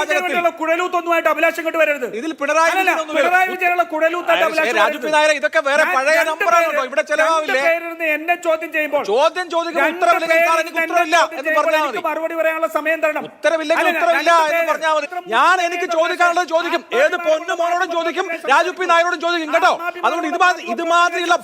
വാചകത്തിൽ കുഴലൂത്തൊന്നുമായിട്ട് അഭിലാഷം കൊണ്ട് വരരുത്. ഇതിൽ പിണറായി വിജയനുള്ള കുഴലൂത്തായിട്ട് രാജു പി നായർ ഇതൊക്കെ വേറെ പഴയ നമ്പറാണോ ഇവിടെ ചെലവാവില്ലേ? എന്നെ ചോദ്യം ചെയ്യുമ്പോൾ ചോദ്യം ചോദിക്കുന്ന ഉത്തരവില്ല എന്ന് പറഞ്ഞാൽ മതി. മറുപടി പറയാനുള്ള സമയം തരണം. ഉത്തരവില്ലെങ്കിൽ ഉത്തരവില്ല എന്ന് പറഞ്ഞാൽ മതി. ഞാൻ എനിക്ക് ചോദിക്കാനുള്ളത് ചോദിക്കും. ഏത് പൊന്നു മോനോടും ചോദിക്കും, രാജു പി നായരോടും ചോദിക്കും കേട്ടോ. അതുകൊണ്ട് ഇതുമാതിരിയുള്ള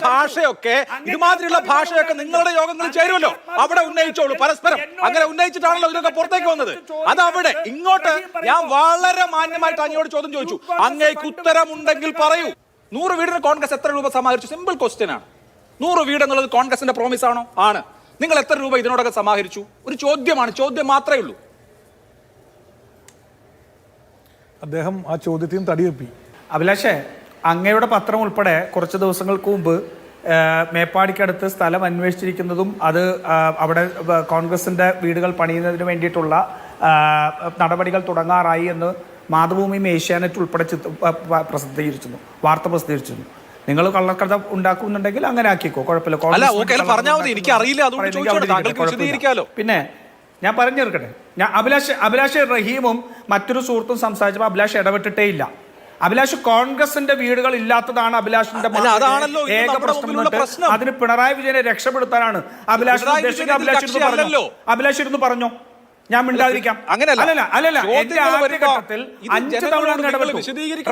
ഭാഷയൊക്കെ നിങ്ങളുടെ യോഗങ്ങളിൽ ചേരുമല്ലോ, അവിടെ ഉന്നയിച്ചോളൂ പരസ്പരം. അങ്ങനെ ഉന്നയിച്ചിട്ടാണല്ലോ ഇതൊക്കെ പുറത്തേക്ക് വന്നത്. അതവിടെ ഇങ്ങോട്ട് ഞാൻ വളരെ മാന്യമായിട്ട് അങ്ങയോട് ചോദ്യം ചോദിച്ചു. അങ്ങേക്ക് ഉത്തരമുണ്ടെങ്കിൽ പറയൂ. 100 വീടിന് കോൺഗ്രസ് എത്ര രൂപ സമാഹരിച്ചു? സിമ്പിൾ ക്വസ്റ്റ്യൻ ആണ്. 100 വീട് എന്നുള്ളത് കോൺഗ്രസിന്റെ പ്രോമിസ് ആണോ? ആണ്. നിങ്ങൾ എത്ര രൂപ ഇതിനോടൊക്കെ സമാഹരിച്ചു? ഒരു ചോദ്യമാണ്, ചോദ്യം മാത്രമേ ഉള്ളൂ. അദ്ദേഹം ആ ചോദ്യത്തെയും തടിയെപ്പി. അഭിലാഷേ, അങ്ങയുടെ പത്രം ഉൾപ്പെടെ കുറച്ച് ദിവസങ്ങൾക്ക് മുമ്പ് മേപ്പാടിക്കടുത്ത് സ്ഥലം അന്വേഷിച്ചിരിക്കുന്നതും അത് അവിടെ കോൺഗ്രസിന്റെ വീടുകൾ പണിയുന്നതിന് വേണ്ടിയിട്ടുള്ള നടപടികൾ തുടങ്ങാറായി എന്ന് മാതൃഭൂമിയും ഏഷ്യാനെറ്റ് ഉൾപ്പെടെ വാർത്ത പ്രസിദ്ധീകരിച്ചിരുന്നു. നിങ്ങൾ കള്ളക്കഥ ഉണ്ടാക്കുന്നുണ്ടെങ്കിൽ അങ്ങനെ ആക്കിക്കോ, കുഴപ്പമില്ല. പിന്നെ ഞാൻ പറഞ്ഞു തീർക്കട്ടെ. ഞാൻ അഭിലാഷ് റഹീമും മറ്റൊരു സുഹൃത്തും സംസാരിച്ചപ്പോൾ അഭിലാഷ് ഇടപെട്ടിട്ടേ ഇല്ല. അഭിലാഷ് കോൺഗ്രസിന്റെ വീടുകൾ ഇല്ലാത്തതാണ് അഭിലാഷിന്റെ ഏക പ്രശ്നം. അതിന് പിണറായി വിജയനെ രക്ഷപ്പെടുത്താനാണ് അഭിലാഷ് ഇരുന്ന് പറഞ്ഞോ. ഞാൻ മിണ്ടാതിരിക്കാം. അല്ലല്ല എന്റെ ആദ്യഘട്ടത്തിൽ 5 തവണ ഇടപെട്ടു.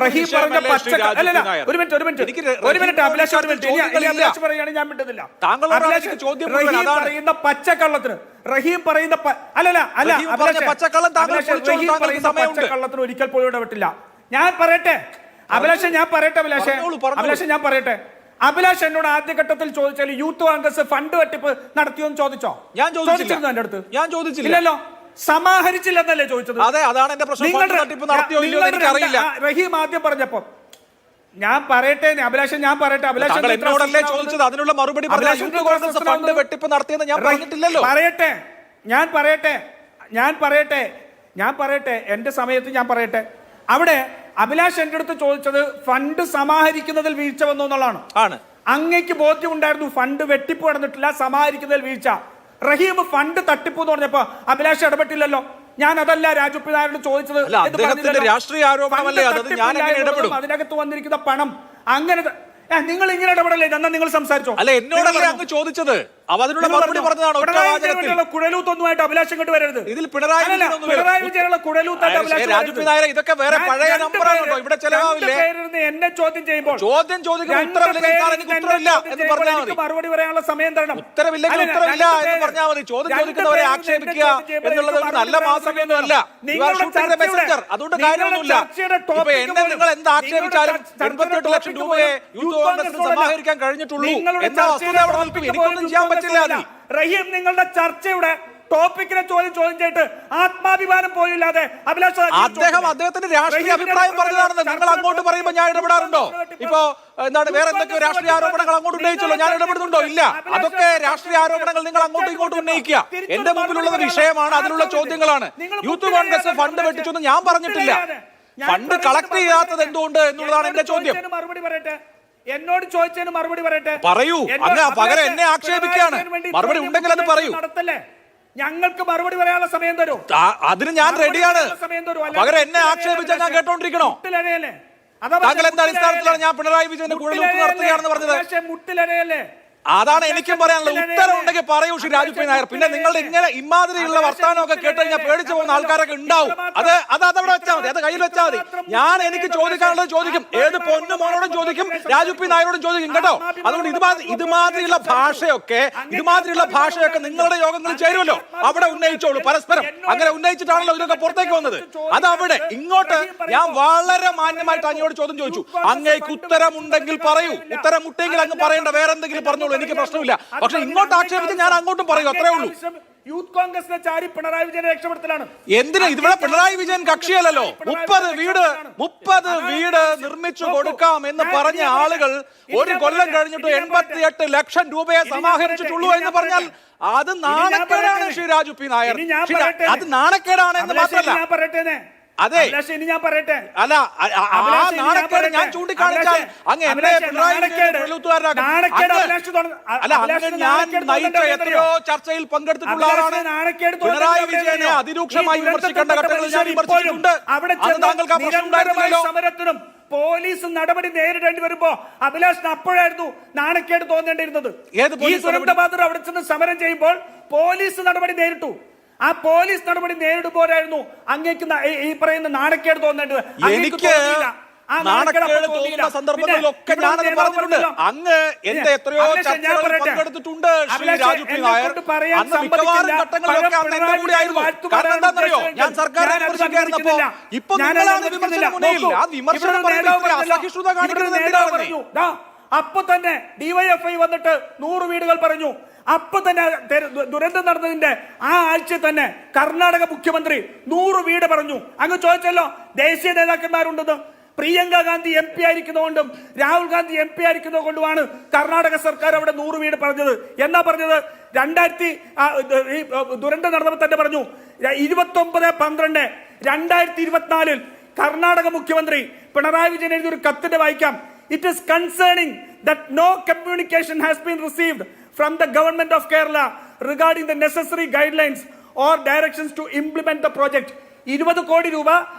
റഹീം പറഞ്ഞ ഒരു മിനിറ്റ് അഭിലാഷ് പറയുകയാണെങ്കിൽ ഞാൻ മിണ്ടുന്നില്ല. റഹീം പറയുന്ന പച്ചക്കള്ളത്തിന് പച്ചക്കള്ളത്തിന് ഒരിക്കൽ പോലും ഇടപെട്ടില്ല. ഞാൻ പറയട്ടെ അഭിലാഷ് അഭിലാഷ് എന്നോട് ആദ്യഘട്ടത്തിൽ ചോദിച്ചാൽ യൂത്ത് കോൺഗ്രസ് ഫണ്ട് വെട്ടിപ്പ് നടത്തിയോ എന്ന് ചോദിച്ചോ? ഞാൻ ചോദിച്ചിരുന്നു. എന്റെ അടുത്ത് ഞാൻ ചോദിച്ചില്ല. ഇല്ലല്ലോ, സമാഹരിച്ചില്ലെന്നല്ലേ ചോദിച്ചത്? അതെ, അതാണ് എന്റെ പ്രശ്നം. റഹീം ആദ്യം പറഞ്ഞപ്പോ ഞാൻ പറയട്ടെ അഭിലാഷ് എന്നോടല്ലേ ചോദിച്ചത്? അതിനുള്ള മറുപടി ഫണ്ട് വെട്ടിപ്പ് നടത്തിയെന്ന് ഞാൻ പറഞ്ഞിട്ടില്ലല്ലോ. ഞാൻ പറയട്ടെ എന്റെ സമയത്ത് ഞാൻ പറയട്ടെ. അവിടെ അഭിലാഷ് എന്റെ അടുത്ത് ചോദിച്ചത് ഫണ്ട് സമാഹരിക്കുന്നതിൽ വീഴ്ച വന്നു എന്നുള്ളതാണ്. അങ്ങേക്ക് ബോധ്യമുണ്ടായിരുന്നു ഫണ്ട് വെട്ടിപ്പ് നടന്നിട്ടില്ല, സമാഹരിക്കുന്നതിൽ വീഴ്ച. റഹീം ഫണ്ട് തട്ടിപ്പ് എന്ന് പറഞ്ഞപ്പോ അഭിലാഷ് ഇടപെട്ടില്ലല്ലോ. ഞാൻ അതല്ല രാജു പി നായരോട് ചോദിച്ചത്. രാഷ്ട്രീയ ആരോപണമല്ലേ അത്? ഞാൻ അതിനകത്ത് വന്നിരിക്കുന്ന പണം അങ്ങനെ നിങ്ങൾ ഇങ്ങനെ ഇടപെടല്ലേ? എന്നാ നിങ്ങൾ സംസാരിച്ചോ? അല്ല, എന്നോടല്ലേ അങ്ങ് ചോദിച്ചത്? അതിനുള്ള മറുപടി പറഞ്ഞതാണോ? കുഴലൂത്തൊന്നുമായിട്ട് അഭിലാഷം കൊണ്ട് വരരുത്. ഇതിൽ പിണറായി വിജയനുള്ള കുഴലൂത്തായിട്ട് രാജു പി നായർ ഇതൊക്കെ വേറെ പഴയ നമ്പറാണോ ഇവിടെ ചെലവാവില്ലേ? എന്നെ ചോദ്യം ചെയ്യുമ്പോൾ ചോദ്യം ചോദിക്കുന്ന ഉത്തരവില്ല എന്ന് പറഞ്ഞാൽ മതി. മറുപടി പറയാനുള്ള സമയം തരണം. ഉത്തരവില്ലെങ്കിൽ ഉത്തരവില്ല എന്ന് പറഞ്ഞാൽ മതി. ചോദ്യം ചോദിക്കുന്നവരെ ആക്ഷേപിക്കുക എന്നുള്ളത് ഒരു നല്ല മാസമൊന്നുമല്ല. അതുകൊണ്ട് കാര്യമൊന്നുമില്ല. ഇപ്പൊ എന്നെ നിങ്ങൾ എന്ത് ആക്ഷേപിച്ചാലും 88 ലക്ഷം രൂപയെ യൂത്ത് കോൺഗ്രസിന് സമാഹരിക്കാൻ കഴിഞ്ഞിട്ടുള്ളൂ എന്ന വസ്തുത അവിടെ നിൽക്കും. എനിക്കൊന്നും ചെയ്യാൻ പറ്റില്ല. റഹീം, നിങ്ങളുടെ ചർച്ചയുടെ ടോപ്പിക്കിനെ ചോദ്യം ചെയ്തിട്ട് ആത്മാഭിമാനം പോയില്ലാതെ അദ്ദേഹത്തിന്റെ രാഷ്ട്രീയ അഭിപ്രായം പറഞ്ഞതാണെന്ന് നിങ്ങൾ അങ്ങോട്ട് പറയുമ്പോൾ ഞാൻ ഇടപെടാറുണ്ടോ? ഇപ്പോ എന്താണ് വേറെ എന്തൊക്കെയോ രാഷ്ട്രീയ ആരോപണങ്ങൾ അങ്ങോട്ട് ഉന്നയിച്ചല്ലോ, ഞാൻ ഇടപെടുന്നുണ്ടോ? ഇല്ല. അതൊക്കെ രാഷ്ട്രീയ ആരോപണങ്ങൾ നിങ്ങൾ അങ്ങോട്ടും ഇങ്ങോട്ടും ഉന്നയിക്കുക. എന്റെ മുമ്പിലുള്ളത് വിഷയമാണ്, അതിലുള്ള ചോദ്യങ്ങളാണ്. യൂത്ത് കോൺഗ്രസ് ഫണ്ട് വെട്ടിച്ചൊന്നും ഞാൻ പറഞ്ഞിട്ടില്ല. ഫണ്ട് കളക്ട് ചെയ്യാത്തത് എന്തുകൊണ്ട് എന്നുള്ളതാണ് എന്റെ ചോദ്യം. മറുപടി പറയട്ടെ. എന്നോട് ചോദിച്ചതിന് മറുപടി പറയട്ടെ. പറയൂ. അങ്ങ് പകരം എന്നെ ആക്ഷേപിക്കുകയാണ്. മറുപടി ഉണ്ടെങ്കിൽ അത് പറയൂ. ഞങ്ങൾക്ക് മറുപടി പറയാനുള്ള സമയം തരൂ. അതിന് ഞാൻ റെഡിയാണ്. പകരം എന്നെ ആക്ഷേപിച്ചാൽ ഞാൻ കേട്ടോണ്ടിരിക്കണോ? താങ്കൾ എന്താ അടിസ്ഥാനത്തിലാണ് ഞാൻ പിണറായി വിജയന്റെ ഗുണലൂപ്പ് നടത്തുകയാണെന്ന് പറഞ്ഞത്? മുട്ടിലരയല്ലേ? അതാണ് എനിക്കും പറയാനുള്ളത്. ഉത്തരം ഉണ്ടെങ്കിൽ പറയൂ ശ്രീ രാജു പി നായർ. പിന്നെ നിങ്ങളുടെ ഇങ്ങനെ ഇമാതിരിയുള്ള വർത്താനമൊക്കെ കേട്ട് കഴിഞ്ഞാൽ പേടിച്ചു പോകുന്ന ആൾക്കാരൊക്കെ ഉണ്ടാവും. അത് അവിടെ വെച്ചാൽ മതി, അത് കയ്യിൽ വെച്ചാൽ മതി. ഞാൻ എനിക്ക് ചോദിക്കാനുള്ളത് ചോദിക്കും. ഏത് പൊന്നു മോനോടും ചോദിക്കും, രാജു പി നായരോടും ചോദിക്കും കേട്ടോ. അതുകൊണ്ട് ഇതുമാതിരിയുള്ള ഭാഷയൊക്കെ നിങ്ങളുടെ യോഗങ്ങളിൽ ചേരുമല്ലോ, അവിടെ ഉന്നയിച്ചോളൂ പരസ്പരം. അങ്ങനെ ഉന്നയിച്ചിട്ടാണല്ലോ ഇതൊക്കെ പുറത്തേക്ക് വന്നത്. അതവിടെ ഇങ്ങോട്ട് ഞാൻ വളരെ മാന്യമായിട്ട് അങ്ങയോട് ചോദ്യം ചോദിച്ചു. അങ്ങേക്ക് ഉത്തരമുണ്ടെങ്കിൽ പറയൂ. ഉത്തരം മുട്ടെങ്കിൽ അങ്ങ് പറയേണ്ട, വേറെ എന്തെങ്കിലും പറഞ്ഞു, എനിക്ക് പ്രശ്നമില്ല. പക്ഷെ ഇങ്ങോട്ട് ആക്ഷേപിച്ച് ഞാൻ അങ്ങോട്ടും പറയും, അത്രേ ഉള്ളൂ. യൂത്ത് കോൺഗ്രസിനെ ചാരി പിണറായി വിജയനെ രക്ഷപ്പെടുത്തലാണ്. എന്തിനാ? ഇവിടെ പിണറായി വിജയൻ കക്ഷിയല്ലല്ലോ. 30 വീട് നിർമ്മിച്ചു കൊടുക്കാം എന്ന് പറഞ്ഞ ആളുകൾ 1 കൊല്ലം കഴിഞ്ഞിട്ട് 88 ലക്ഷം രൂപയെ സമാഹരിച്ചിട്ടുള്ളൂ എന്ന് പറഞ്ഞാൽ അത് നാണക്കേടാണ് ശ്രീ രാജു പി നായർ. അത് നാണക്കേടാണ് എന്ന് മാത്രമല്ല, അതെ. ഇനി ഞാൻ പറയട്ടെ. അല്ല നാണക്കേട് ഞാൻ ചൂണ്ടിക്കാണിച്ചാൽ അങ്ങ് എന്നെ എത്രയോ ചർച്ചയിൽ പങ്കെടുത്തിട്ടുള്ള ആളാണ്. പിണറായി വിജയനെ അതിരൂക്ഷമായി വിമർശിക്കേണ്ട ഘട്ടങ്ങളിൽ ഞാൻ വിമർശിച്ചിട്ടുണ്ട്. താങ്കൾക്ക് ആ പ്രശ്നം ഉണ്ടായിരുന്നല്ലോ. സമരത്തിനും പോലീസ് നടപടി നേരിടേണ്ടി വരുമ്പോ അഭിലാഷിന് അപ്പോഴായിരുന്നു നാണക്കേട് തോന്നേണ്ടിയിരുന്നത്. ഈ ദുരന്തബാധിതർ അവിടെ ചെന്ന് സമരം ചെയ്യുമ്പോൾ പോലീസ് നടപടി നേരിട്ടു. ആ പോലീസ് നടപടി നേരിടുമ്പോഴായിരുന്നു അങ്ങേക്ക് ഈ പറയുന്ന നാണക്കേട് തോന്നേണ്ടത്. എനിക്ക് നാണക്കേട് തോന്നുന്ന സന്ദർഭങ്ങളിലൊക്കെ ഞാനത് പറഞ്ഞിട്ടുണ്ട്. അങ്ങ് എന്റെ എത്രയോ ചർച്ചകളിൽ പങ്കെടുത്തിട്ടുണ്ട് ശ്രീ രാജു പി നായർ. അന്ന് മിക്കവാറും ഘട്ടങ്ങളിലൊക്കെ അന്ന് എന്റെ കൂടെ ആയിരുന്നു. കാരണം എന്താണെന്നറിയോ, ഞാൻ സർക്കാരിനെ വിമർശിക്കായിരുന്നപ്പോ ഇപ്പൊ നിങ്ങളാണ് വിമർശന മുനയിൽ. ആ വിമർശനം പറയുന്നത് അസഹിഷ്ണുത കാണിക്കുന്നത് എന്തിനാണ്? അപ്പൊ തന്നെ ഡിവൈഎഫ്ഐ വന്നിട്ട് 100 വീടുകൾ പറഞ്ഞു. അപ്പൊ തന്നെ ദുരന്തം നടന്നതിന്റെ ആ ആഴ്ച തന്നെ കർണാടക മുഖ്യമന്ത്രി 100 വീട് പറഞ്ഞു. അങ്ങ് ചോദിച്ചല്ലോ ദേശീയ നേതാക്കന്മാരുണ്ടെന്ന്. പ്രിയങ്ക ഗാന്ധി MP ആയിരിക്കുന്നതുകൊണ്ടും രാഹുൽ ഗാന്ധി MP ആയിരിക്കുന്നതുകൊണ്ടുമാണ് കർണാടക സർക്കാർ അവിടെ 100 വീട് പറഞ്ഞത്. എന്നാ പറഞ്ഞത്? ദുരന്തം നടന്നപ്പോൾ തന്നെ പറഞ്ഞു 29/12/2024 കർണാടക മുഖ്യമന്ത്രി പിണറായി വിജയൻ എഴുതിയ ഒരു കത്തിന്റെ വായിക്കാം. It is concerning that no communication has been received from the government of Kerala regarding the necessary guidelines or directions to implement the project. 20 കോടി രൂപ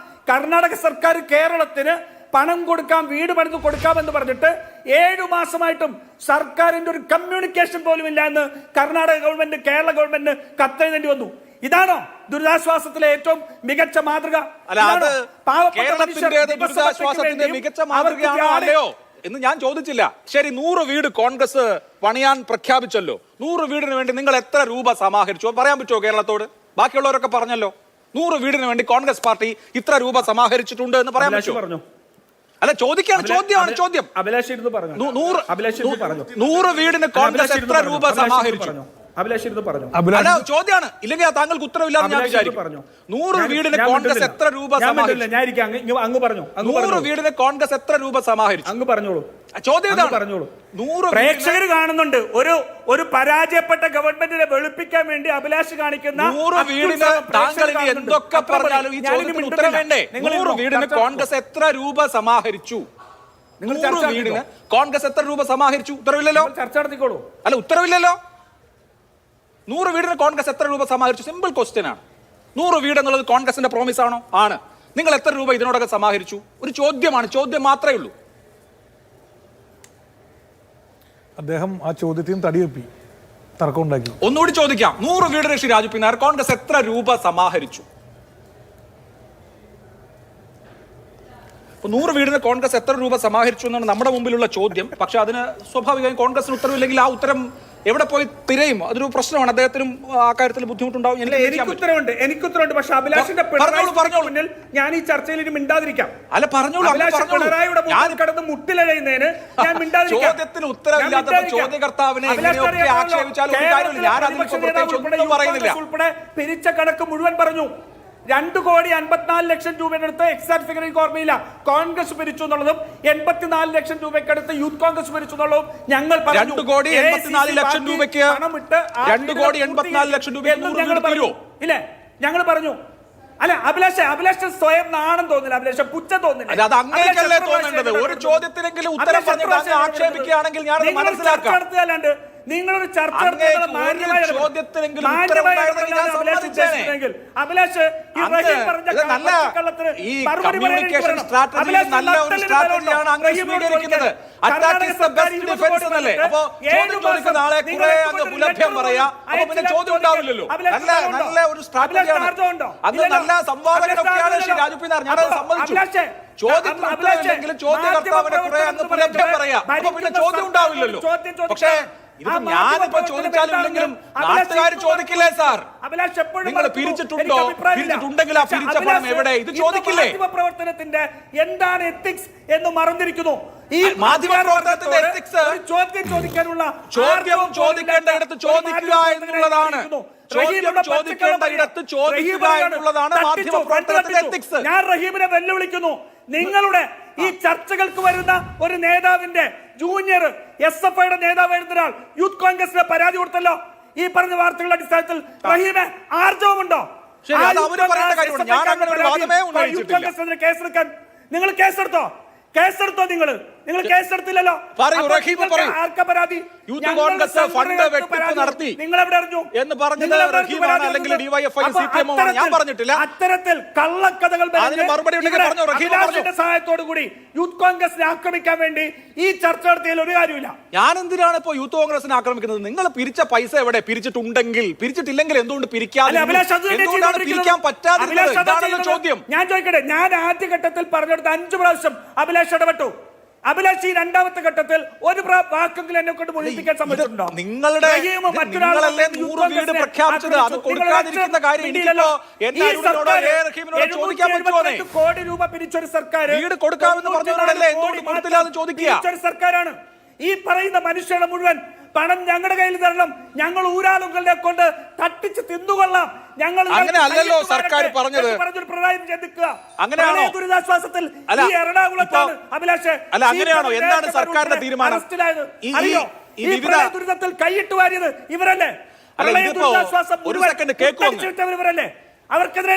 കർണാടക സർക്കാർ കേരളത്തിന് പണം കൊടുക്കാം, വീട് പണിത് കൊടുക്കാമെന്ന് പറഞ്ഞിട്ട് 7 മാസമായിട്ടും സർക്കാരിന്റെ ഒരു കമ്മ്യൂണിക്കേഷൻ പോലും ഇല്ല എന്ന് കർണാടക ഗവൺമെന്റ് കേരള ഗവൺമെന്റിന് കത്തെഴുതേണ്ടി വന്നു. ഇതാണോ ദുരിതാശ്വാസത്തിലെ ഏറ്റവും മികച്ച മാതൃക? ദുരിതാശ്വാസത്തിന്റെ മികച്ച മാതൃകയാണോ അല്ലയോ എന്ന് ഞാൻ ചോദിച്ചില്ല. ശരി, 100 വീട് കോൺഗ്രസ് പണിയാൻ പ്രഖ്യാപിച്ചല്ലോ. 100 വീടിന് വേണ്ടി നിങ്ങൾ എത്ര രൂപ സമാഹരിച്ചു പറയാൻ പറ്റുമോ കേരളത്തോട്? ബാക്കിയുള്ളവരൊക്കെ പറഞ്ഞല്ലോ 100 വീടിന് വേണ്ടി കോൺഗ്രസ് പാർട്ടി ഇത്ര രൂപ സമാഹരിച്ചിട്ടുണ്ട് എന്ന് പറയാൻ പറ്റുമോ? അല്ല, ചോദ്യമാണ്. 100 വീടിന് കോൺഗ്രസ് എത്ര രൂപ സമാഹരിച്ചു? അല്ല, ചോദ്യമാണ്. ഇല്ലെങ്കിൽ താങ്കൾക്ക് ഉത്തരവില്ലാതെ ഞാൻ വിചാരിക്കും. 100 വീടിന് കോൺഗ്രസ് എത്ര രൂപ സമാഹരിച്ചു? 100 വീടിന് കോൺഗ്രസ് എത്ര രൂപ സമാഹരിച്ചു? അങ്ങ് പറഞ്ഞോളൂ. ചോദ്യം പറഞ്ഞോളൂ. പ്രേക്ഷകർ കാണുന്നുണ്ട്. ഒരു പരാജയപ്പെട്ട ഗവൺമെന്റിനെ വെളുപ്പിക്കാൻ വേണ്ടി അഭിലാഷ് കാണിക്കുന്ന 100 വീടിന് താങ്കൾ ഇനി എന്തൊക്കെ പറഞ്ഞാലും ഈ ചോദ്യത്തിന് ഉത്തരം വേണ്ടേ? 100 വീടിന് കോൺഗ്രസ് എത്ര രൂപ സമാഹരിച്ചു? 100 വീടിന് കോൺഗ്രസ് എത്ര രൂപ സമാഹരിച്ചു? ഉത്തരവില്ലല്ലോ. ചർച്ച നടത്തിക്കോളൂ. അല്ല, ഉത്തരവില്ലല്ലോ. 100 വീടിന് കോൺഗ്രസ് എത്ര രൂപ സമാഹരിച്ചു? സിമ്പിൾ ക്വസ്റ്റ്യൻ ആണ്. 100 വീട് എന്നുള്ളത് കോൺഗ്രസിന്റെ പ്രോമിസ് ആണോ? ആണ്. നിങ്ങൾ എത്ര രൂപ ഇതിനോടൊക്കെ സമാഹരിച്ചു? ഒരു ചോദ്യമാണ്. ചോദ്യം മാത്രമേ ഉള്ളൂ. അദ്ദേഹം ആ ചോദ്യത്തിന് തടിയെപ്പി തർക്കം ഉണ്ടാക്കി. ഒന്നുകൂടി ചോദിക്കാം. 100 വീടിന് ശ്രീ രാജു പി നായർ കോൺഗ്രസ് എത്ര രൂപ സമാഹരിച്ചു? 100 വീടിന് കോൺഗ്രസ് എത്ര രൂപ സമാഹരിച്ചു എന്നാണ് നമ്മുടെ മുമ്പിലുള്ള ചോദ്യം. പക്ഷെ അതിന് സ്വാഭാവികമായും കോൺഗ്രസിന് ഉത്തരവില്ലെങ്കിൽ ആ ഉത്തരം എവിടെ പോയി തിരയും? അതൊരു പ്രശ്നമാണ്. അദ്ദേഹത്തിനും ആ കാര്യത്തിൽ ബുദ്ധിമുട്ടുണ്ടാവും. എനിക്കുത്തരവുണ്ട്. പക്ഷെ അഭിലാഷിന്റെ മുന്നിൽ ഞാൻ ഈ ചർച്ചയിൽ ഇനി മിണ്ടാതിരിക്കാം. അല്ല, പറഞ്ഞോളൂ. പിണറായിയുടെ കടന്ന് മുട്ടിലഴയുന്നതിന് ഞാൻ മിണ്ടാതിരിക്കാം. ചോദ്യത്തിന് ഉത്തരവില്ലാത്ത ചോദ്യകർത്താവിനെ ആക്ഷേപിച്ചാലും ഉൾപ്പെടെ പിരിച്ച കണക്ക് മുഴുവൻ പറഞ്ഞു. 2,54 ലക്ഷം രൂപയുടെ അടുത്ത് എക്സാക്ട് ഫിഗർ എനിക്ക് ഓർമ്മയില്ല കോൺഗ്രസ് പിരിച്ചു എന്നുള്ളതും 84 ലക്ഷം രൂപയ്ക്കടുത്ത് യൂത്ത് കോൺഗ്രസ് പിരിച്ചു എന്നുള്ളതും ഞങ്ങൾ 2,84 ലക്ഷം രൂപയ്ക്ക് 2,84 ലക്ഷം രൂപ ഇല്ലേ ഞങ്ങൾ പറഞ്ഞു. അല്ല, അഭിലാഷ് സ്വയം നാണം തോന്നില്ല, അഭിലാഷ് പുച്ഛം തോന്നില്ല. അത് അങ്ങനെയല്ലേ തോന്നേണ്ടത്? ഒരു ചോദ്യത്തിനെങ്കിലും ഉത്തരം പറഞ്ഞിട്ട് ആക്ഷേപിക്കുകയാണെങ്കിൽ ഞാൻ മനസ്സിലാക്കാം. നിങ്ങളൊരു ചർച്ച ചോദ്യകർത്താവിനെ കുറെ അങ്ങ് പുലഭ്യം പറയാം. അപ്പൊ പിന്നെ ചോദ്യം ഉണ്ടാവില്ലല്ലോ. പക്ഷേ ഞാനിപ്പോ ചോദിച്ചാലും ഇല്ലെങ്കിലും നാട്ടുകാർ ചോദിക്കില്ലേ സാർ? നിങ്ങൾ പിരിച്ചിട്ടുണ്ടോ? പിരിച്ചിട്ടുണ്ടെങ്കിൽ ആ പിരിച്ച പണം എവിടെ? ഇത് ചോദിക്കില്ലേ? പ്രവർത്തനത്തിന്റെ എന്താണ് എത്തിക്സ് എന്ന് മറന്നിരിക്കുന്നു. ഈ മാധ്യമപ്രവർത്തനത്തിന്റെ എത്തിക്സ് ചോദ്യം ചോദിക്കാനുള്ള ചോദിക്കേണ്ട ഇടത്ത് ചോദിക്കുക എന്നുള്ളതാണ്. ചോദിക്കേണ്ട ഇടത്ത് ചോദിക്കുക എന്നുള്ളതാണ് മാധ്യമപ്രവർത്തനത്തിന്റെ എത്തിക്സ്. ഞാൻ റഹീമിനെ വെല്ലുവിളിക്കുന്നു. നിങ്ങളുടെ ഈ ചർച്ചകൾക്ക് വരുന്ന ഒരു നേതാവിന്റെ ജൂനിയർ SFIയുടെ നേതാവായിരുന്ന ഒരാൾ യൂത്ത് കോൺഗ്രസിന് പരാതി കൊടുത്തല്ലോ. ഈ പറഞ്ഞ വാർത്തകളുടെ അടിസ്ഥാനത്തിൽ റഹീമെ ആർജവമുണ്ടോ? ശരി, അത് അവര് പറയേണ്ട കാര്യമാണ്. ഞാൻ അങ്ങനെ ഒരു വാദമേ ഉന്നയിച്ചിട്ടില്ല. കേസെടുക്കാൻ നിങ്ങൾ കേസെടുത്തോ? നിങ്ങൾ കേസെടുത്തില്ലല്ലോ. പറയൂ, റഹീം പറയൂ. ആർക്കാ പരാതി? യൂത്ത് കോൺഗ്രസ് ഫണ്ട് വെട്ടിപ്പ് നടത്തി നിങ്ങൾ എവിടെ അറിഞ്ഞു എന്ന് പറഞ്ഞത് റഹീമാണ്, അല്ലെങ്കിൽ ഡിവൈഎഫ്ഐ CPM ആണ്. ഞാൻ പറഞ്ഞിട്ടില്ല. അത്തരത്തിൽ കള്ളക്കഥകൾ അതിന് മറുപടി ഉണ്ടെങ്കിൽ പറഞ്ഞോ, റഹീം പറഞ്ഞോ. അഭിലാഷിന്റെ സഹായത്തോടു കൂടി യൂത്ത് കോൺഗ്രസിനെ ആക്രമിക്കാൻ വേണ്ടി ഈ ചർച്ച നടത്തിയതിൽ ഒരു കാര്യമില്ല. ഞാൻ എന്തിനാണ് ഇപ്പോ യൂത്ത് കോൺഗ്രസിനെ ആക്രമിക്കുന്നത്? നിങ്ങൾ പിരിച്ച പൈസ എവിടെ? പിരിച്ചിട്ടുണ്ടെങ്കിൽ, പിരിച്ചിട്ടില്ലെങ്കിൽ എന്തുകൊണ്ട് പിരിക്കാതെ, എന്തുകൊണ്ടാണ് പിരിക്കാൻ പറ്റാതിരുന്നത്? ഇതാണല്ലോ ചോദ്യം. ഞാൻ ചോദിക്കട്ടെ, ഞാൻ ആദ്യഘട്ടത്തിൽ പറഞ്ഞെടുത്ത് 5 പ്രാവശ്യം അഭിലാഷ് ഇടപെട്ടു. അഭിലാഷ് ഈ രണ്ടാമത്തെ ഘട്ടത്തിൽ ഒരു വാക്കെങ്കിലും എന്നെ കൊണ്ട് മുഴുമിപ്പിക്കാൻ സമ്മതിച്ചിട്ടുണ്ടോ? നിങ്ങളല്ലേ 100 വീട് പ്രഖ്യാപിച്ചത്? അത് കൊടുക്കാതിരിക്കുന്ന കാര്യം എനിക്കിപ്പോ എന്നെ അരുണിനോടോ റഹീമിനോടോ ചോദിക്കാൻ പറ്റുമോ? കോടി രൂപ പിരിച്ചൊരു സർക്കാർ വീട് കൊടുക്കാമെന്ന് പറഞ്ഞവരോടല്ലേ എന്തുകൊണ്ട് കൊടുത്തില്ല എന്ന് ചോദിക്കുക. സർക്കാരാണ് ഈ പറയുന്ന മനുഷ്യരുടെ മുഴുവൻ പണം ഞങ്ങളുടെ കയ്യിൽ തരണം, ഞങ്ങൾ ഊരാളുകളെ കൊണ്ട് തട്ടിച്ച് തിന്നുകൊള്ളാം, ഞങ്ങൾ അങ്ങനെ അല്ലല്ലോ സർക്കാർ പറഞ്ഞത്. അങ്ങനെയാണോ ദുരിതാശ്വാസത്തിൽ എറണാകുളത്താണ് അഭിലാഷ്? അല്ല, അങ്ങനെയാണോ? എന്താണ് സർക്കാരിന്റെ തീരുമാനം? ഈ ദുരിതത്തിൽ കൈയിട്ട് വാരിയത് ഇവരല്ലേ? ഒരു സെക്കൻഡ് കേൾക്കുമോ? ഇവരല്ലേ? അവർക്കെതിരെ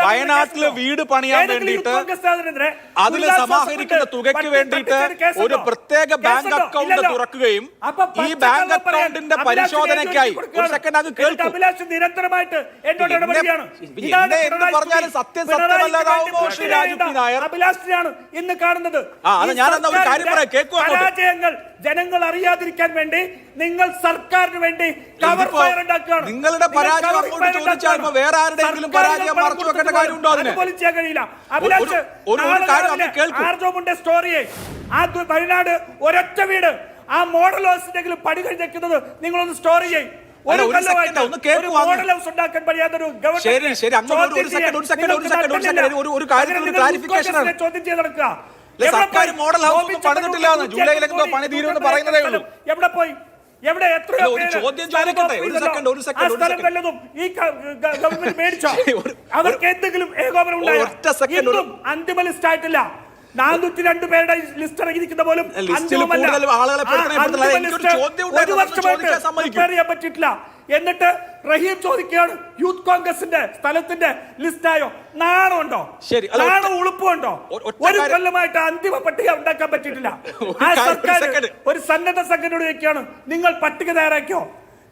വയനാട്ടില് വീട് പണിയാൻ വേണ്ടിയിട്ട് അതിൽ സമാഹരിക്കുന്ന തുകയ്ക്ക് വേണ്ടിയിട്ട് ഒരു പ്രത്യേക ബാങ്ക് അക്കൗണ്ട് തുറക്കുകയും ഈ ബാങ്ക് അക്കൗണ്ടിന്റെ പരിശോധനയ്ക്കായി ഒരു സെക്കൻഡ് അത് കേൾക്കും. നിരന്തരമായിട്ട് എന്നോട് ഇടപെടുകയാണ്. എന്ത് പറഞ്ഞാലും സത്യം സത്യമല്ലാതാവുമോ ശ്രീ രാജു പി നായർ? അഭിലാഷിനെയാണ് ഇന്ന് കാണുന്നത്. ഞാൻ എന്നാ ഒരു കാര്യം പറയാം, കേൾക്കുക. പരാജയങ്ങൾ ജനങ്ങൾ അറിയാതിരിക്കാൻ വേണ്ടി നിങ്ങൾ സർക്കാരിന് വേണ്ടി കവർ ഫയർ ഉണ്ടാക്കുകയാണ്. നിങ്ങളുടെ പരാജയം ചോദിച്ചാൽ വേറെ ആരുടെയെങ്കിലും പരാജയം മറച്ചു വെക്കേണ്ട കാര്യമുണ്ടോ? അതിന് കഴിയില്ല. സ്റ്റോറിയെ ആ വയനാട് ഒരൊറ്റ വീട് ആ മോഡൽ ഹൗസിന്റെങ്കിലും പണി കഴിഞ്ഞേക്കുന്നത് നിങ്ങളൊന്ന് സ്റ്റോറി ചെയ്യും. ചോദ്യം ചെയ്ത് നടക്കുക. സർക്കാർ മോഡൽ ഹൗസ് പണിതിട്ടില്ല, ജൂലൈയിലെന്തോ പണി തീരുമെന്ന് പറയുന്നതേ ഉള്ളൂ. എവിടെ പോയി? എവിടെ? എത്രയോ അവർക്ക് എന്തെങ്കിലും ഏകോപനം ഉണ്ടായോ? അന്തിമ ലിസ്റ്റ് ആയിട്ടില്ല. 402 പേരുടെ ലിസ്റ്റ് ഇറങ്ങിയിരിക്കുന്ന പോലും ഒരു വർഷമായിട്ട് അറിയാൻ പറ്റിയിട്ടില്ല. എന്നിട്ട് റഹീം ചോദിക്കുകയാണ് യൂത്ത് കോൺഗ്രസിന്റെ സ്ഥലത്തിന്റെ ലിസ്റ്റായോ? നാണമുണ്ടോ? നാണോ ഉളുപ്പുണ്ടോ? ഒരു കൊല്ലമായിട്ട് അന്തിമ പട്ടിക ഉണ്ടാക്കാൻ പറ്റിയിട്ടില്ല. ആ സർക്കാർ ഒരു സന്നദ്ധ സംഘടനയോട് ചോദിക്കുകയാണ്, നിങ്ങൾ പട്ടിക തയ്യാറാക്കിയോ?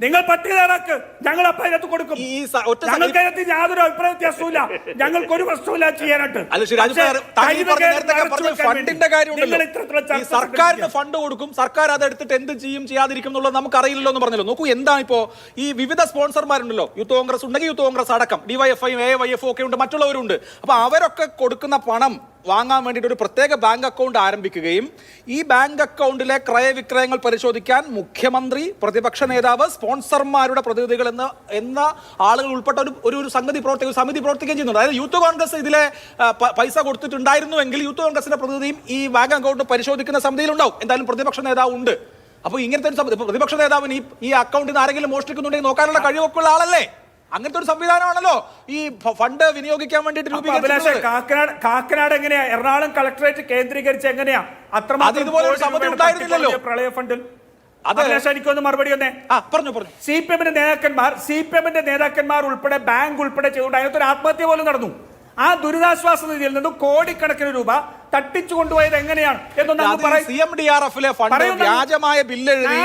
നിങ്ങൾ പട്ടിക തയ്യാറാക്ക്, ഞങ്ങൾ അപ്പം അതിനകത്ത് കൊടുക്കും. ഞങ്ങൾക്ക് അതിനകത്ത് യാതൊരു അഭിപ്രായ വ്യത്യാസവുമില്ല, ഞങ്ങൾക്ക് ഒരു പ്രശ്നമില്ല ചെയ്യാനായിട്ട്. സർക്കാരിന് ഫണ്ട് കൊടുക്കും, സർക്കാർ അതെടുത്തിട്ട് എന്ത് ചെയ്യും ചെയ്യാതിരിക്കും എന്നുള്ളത് നമുക്ക് അറിയില്ലല്ലോ എന്ന് പറഞ്ഞല്ലോ. നോക്കൂ, എന്താണ് ഇപ്പോ ഈ വിവിധ സ്പോൺസർമാരുണ്ടല്ലോ, യൂത്ത് കോൺഗ്രസ് ഉണ്ടെങ്കിൽ യൂത്ത് കോൺഗ്രസ് അടക്കം, ഡിവൈഎഫ്ഐയും AYF ഒക്കെ ഉണ്ട്, മറ്റുള്ളവരുണ്ട്. അപ്പൊ അവരൊക്കെ കൊടുക്കുന്ന പണം വാങ്ങാൻ വേണ്ടിയിട്ട് ഒരു പ്രത്യേക ബാങ്ക് അക്കൗണ്ട് ആരംഭിക്കുകയും ഈ ബാങ്ക് അക്കൗണ്ടിലെ ക്രയവിക്രയങ്ങൾ പരിശോധിക്കാൻ മുഖ്യമന്ത്രി, പ്രതിപക്ഷ നേതാവ്, സ്പോൺസർമാരുടെ പ്രതിനിധികൾ എന്ന ആളുകൾ ഉൾപ്പെട്ട ഒരു സമിതി പ്രവർത്തിക്കുകയും ചെയ്യുന്നുണ്ട്. അതായത് യൂത്ത് കോൺഗ്രസ് ഇതിലെ പൈസ കൊടുത്തിട്ടുണ്ടായിരുന്നുവെങ്കിൽ യൂത്ത് കോൺഗ്രസിന്റെ പ്രതിനിധിയും ഈ ബാങ്ക് അക്കൗണ്ട് പരിശോധിക്കുന്ന സമിതിയിൽ ഉണ്ടാവും. എന്തായാലും പ്രതിപക്ഷ നേതാവ് ഉണ്ട്. അപ്പോൾ ഇങ്ങനത്തെ ഒരു പ്രതിപക്ഷ നേതാവിന് ഈ അക്കൗണ്ടിൽ നിന്ന് ആരെങ്കിലും മോഷ്ടിക്കുന്നുണ്ടെങ്കിൽ നോക്കാനുള്ള കഴിവൊക്കെ ഉള്ള ആളല്ലേ? അങ്ങനത്തെ ഒരു സംവിധാനമാണല്ലോ ഈ ഫണ്ട് വിനിയോഗിക്കാൻ വേണ്ടിയിട്ട് രൂപീകരിച്ചത്. കാക്കനാട് എങ്ങനെയാ? എറണാകുളം കളക്ടറേറ്റ് കേന്ദ്രീകരിച്ച് എങ്ങനെയാ അത്രമാത്രം ഇതുപോലെ ഒരു സമിതി ഉണ്ടായിരുന്നില്ലല്ലോ പ്രളയ ഫണ്ടിൽ? എനിക്കൊന്ന് മറുപടി വന്നേ. പറഞ്ഞു. സിപിഎമ്മിന്റെ നേതാക്കന്മാർ ഉൾപ്പെടെ ബാങ്ക് ഉൾപ്പെടെ ചെയ്തുകൊണ്ട് അതിനകത്തൊരു ആത്മഹത്യ പോലും നടന്നു. ആ ദുരിതാശ്വാസ നിധിയിൽ നിന്നും കോടിക്കണക്കിന് രൂപ തട്ടിച്ചു കൊണ്ടുപോയത് എങ്ങനെയാണ് എന്നൊന്നും CMDRFലെ ഫണ്ട് വ്യാജമായ ബില്ല് എഴുതി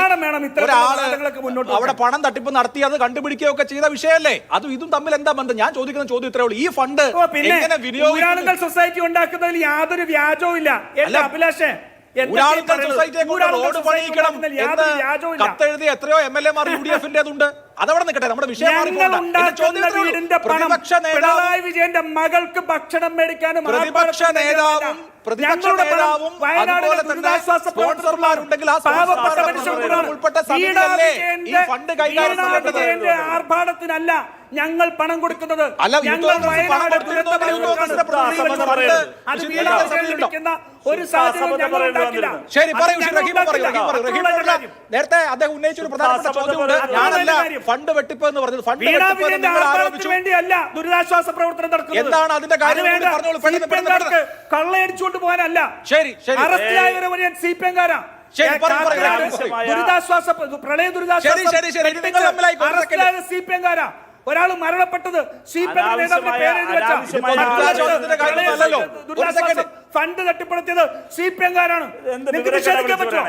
അവിടെ പണം തട്ടിപ്പ് നടത്തി അത് കണ്ടുപിടിക്കുകയൊക്കെ ചെയ്ത വിഷയമല്ലേ? അതും ഇതും തമ്മിൽ എന്താ ബന്ധം? ഞാൻ ചോദിക്കുന്ന ചോദ്യം ഇത്രേ ഉള്ളൂ. ഈ ഫണ്ട് എങ്ങനെ വിനിയോഗിക്കും? സൊസൈറ്റി ഉണ്ടാക്കുന്നതിൽ യാതൊരു വ്യാജവും ഇല്ല. അഭിലാഷേ, റോഡ് പണിയിക്കണം എന്ന് കത്തെഴുതി എത്രയോ MLA-മാർ UDF-ന്റേതുണ്ട്. അതവിടെ നിൽക്കട്ടെ, നമ്മുടെ വിഷയം. പിണറായി വിജയന്റെ മകൾക്ക് ഭക്ഷണം മേടിക്കാനും പ്രതിപക്ഷ നേതാവും സ്പോൺസർമാരുണ്ടെങ്കിൽ ആർഭാടത്തിനല്ല ഞങ്ങൾ പണം കൊടുക്കുന്നത്. ഒരു നേരത്തെ അദ്ദേഹം ഉന്നയിച്ചൊരു പ്രധാനപ്പെട്ട ചോദ്യമുണ്ട്. ഞാനല്ല ഫണ്ട് വെട്ടിപ്പ് എന്ന് പറഞ്ഞത്. ഫണ്ട് വേണ്ടിയല്ല ദുരിതാശ്വാസ പ്രവർത്തനം നടക്കുന്നത്. എന്താണ് അതിന്റെ കാര്യം? കള്ളയടിച്ചുകൊണ്ട് പോകാനല്ല. അറസ്റ്റിലായവരെ CPM-കാരാ. ദുരിതാശ്വാസ പ്രളയ ദുരിതാശ്വാസ CPM-കാരാ. ഒരാൾ മരണപ്പെട്ടത് ഫണ്ട് തട്ടിപ്പടുത്തിയത് CPM-കാരാണ്. നിങ്ങൾക്ക് നിഷേധിക്കാൻ പറ്റുമോ?